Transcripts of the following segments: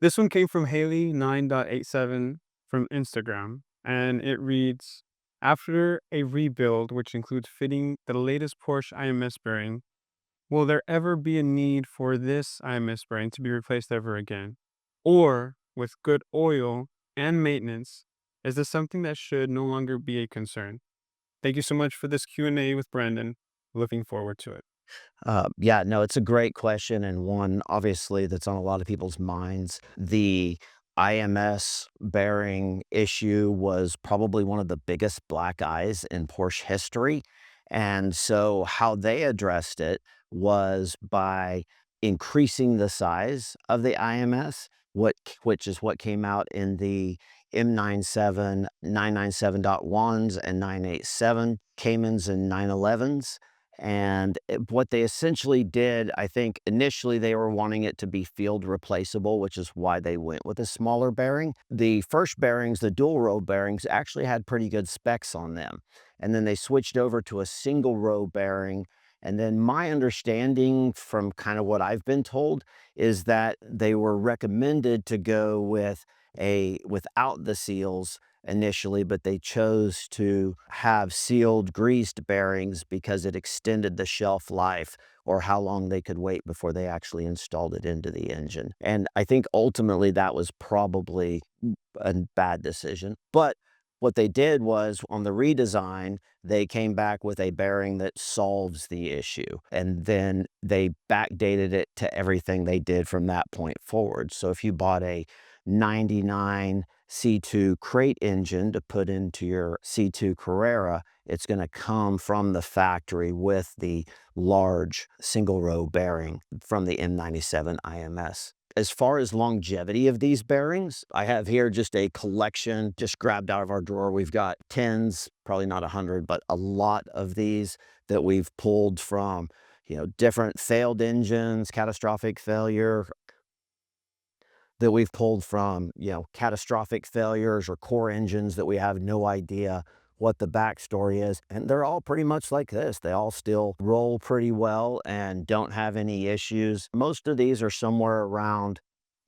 This one came from Haley 9.87 from Instagram, and it reads, after a rebuild, which includes fitting the latest Porsche IMS bearing, will there ever be a need for this IMS bearing to be replaced ever again? Or, with good oil and maintenance, is this something that should no longer be a concern? Thank you so much for this Q&A with Brandon. Looking forward to it. Yeah, no, it's a great question and one obviously that's on a lot of people's minds. The IMS bearing issue was probably one of the biggest black eyes in Porsche history. And so how they addressed it was by increasing the size of the IMS, which is what came out in the M97 997.1s and 987 Caymans and 911s. And what they essentially did, I think initially they were wanting it to be field replaceable, which is why they went with a smaller bearing. The first bearings, the dual row bearings, actually had pretty good specs on them. And then they switched over to a single row bearing. And then my understanding from kind of what I've been told is that they were recommended to go with without the seals initially, but they chose to have sealed greased bearings because it extended the shelf life or how long they could wait before they actually installed it into the engine. And I think ultimately that was probably a bad decision. But what they did was on the redesign, they came back with a bearing that solves the issue. And then they backdated it to everything they did from that point forward. So if you bought a 99 C2 crate engine to put into your C2 Carrera, it's going to come from the factory with the large single row bearing from the M97 IMS. As far as longevity of these bearings, I have here just a collection just grabbed out of our drawer. We've got tens, probably not 100, but a lot of these that we've pulled from, different failed engines, catastrophic failure, that we've pulled from, catastrophic failures or core engines that we have no idea what the backstory is. And they're all pretty much like this. They all still roll pretty well and don't have any issues. Most of these are somewhere around,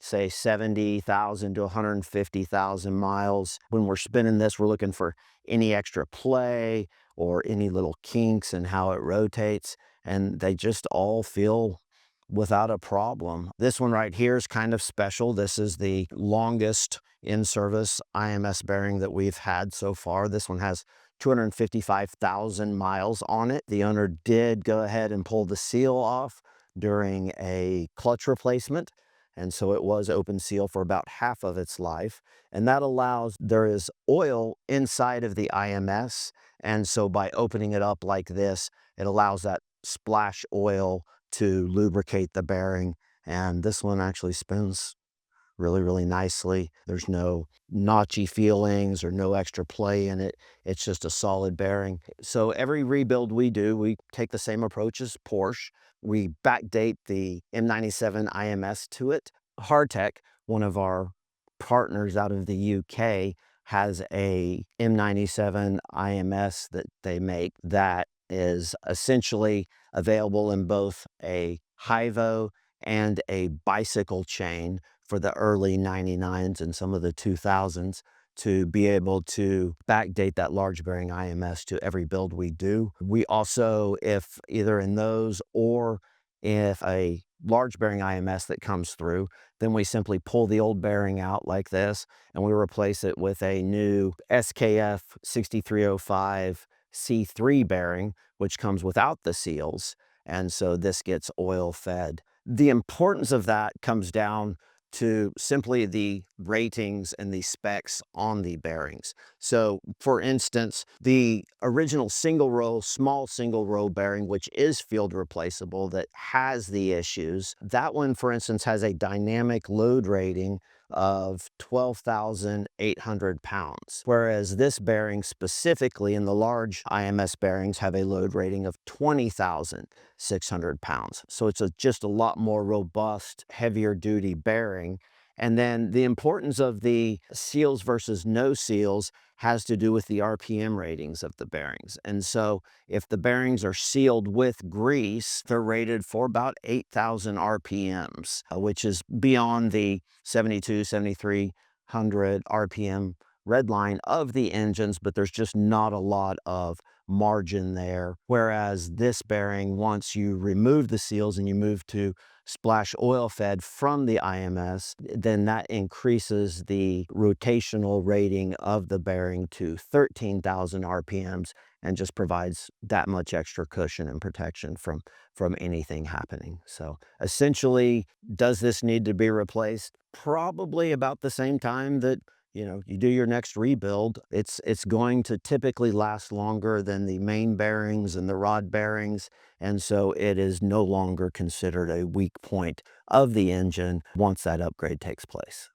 say, 70,000 to 150,000 miles. When we're spinning this, we're looking for any extra play or any little kinks in how it rotates. And they just all feel without a problem. This one right here is kind of special. This is the longest in-service IMS bearing that we've had so far. This one has 255,000 miles on it. The owner did go ahead and pull the seal off during a clutch replacement. And so it was open seal for about half of its life. And that allows, there is oil inside of the IMS. And so by opening it up like this, it allows that splash oil to lubricate the bearing. And this one actually spins really, really nicely. There's no notchy feelings or no extra play in it. It's just a solid bearing. So every rebuild we do, we take the same approach as Porsche. We backdate the M97 IMS to it. Hardtech, one of our partners out of the UK, has a M97 IMS that they make that is essentially available in both a Hyvo and a bicycle chain for the early 99s and some of the 2000s to be able to backdate that large bearing IMS to every build we do. We also, if either in those or if a large bearing IMS that comes through, then we simply pull the old bearing out like this and we replace it with a new SKF 6305 C3 bearing, which comes without the seals. And so this gets oil fed. The importance of that comes down to simply the ratings and the specs on the bearings. So for instance, the original small single row bearing, which is field replaceable that has the issues, that one, for instance, has a dynamic load rating of 12,800 pounds. Whereas this bearing specifically in the large IMS bearings have a load rating of 20,600 pounds. So it's just a lot more robust, heavier duty bearing. And then the importance of the seals versus no seals has to do with the RPM ratings of the bearings. And so if the bearings are sealed with grease, they're rated for about 8,000 RPMs, which is beyond the 72, 7,300 RPM red line of the engines, but there's just not a lot of margin there. Whereas this bearing, once you remove the seals and you move to splash oil fed from the IMS, then that increases the rotational rating of the bearing to 13,000 RPMs and just provides that much extra cushion and protection from anything happening. So essentially, does this need to be replaced? Probably about the same time that you do your next rebuild. It's going to typically last longer than the main bearings and the rod bearings, and so it is no longer considered a weak point of the engine once that upgrade takes place.